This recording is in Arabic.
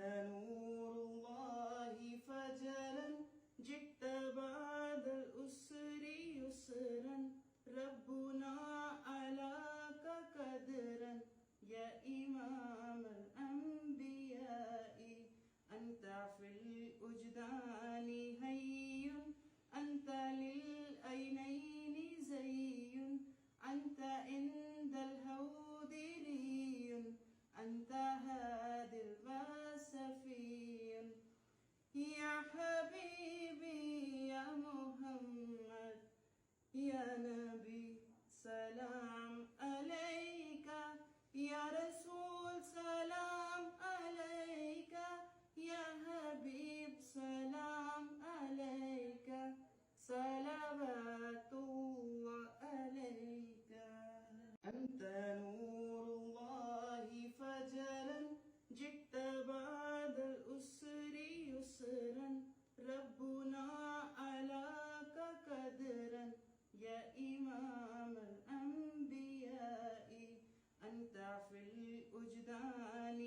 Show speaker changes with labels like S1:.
S1: نور الله فجلا جئت بعد الأسر يسرا ربنا علاك قدرا يا إمام الأنبياء أنت في الوجدان هي أنت للعينين زي أنت عند الهود ري أنت هادي الواسفي يا حبيبي يا محمد يا نبي سلام عليك يا رسول سلام عليك يا حبيب سلام عليك صلوات الله عليك أنت نور الله فجلا جئت بعد الأسر يسرا ربنا علاك قدرا يا إمام الأنبياء أنت في الوجدان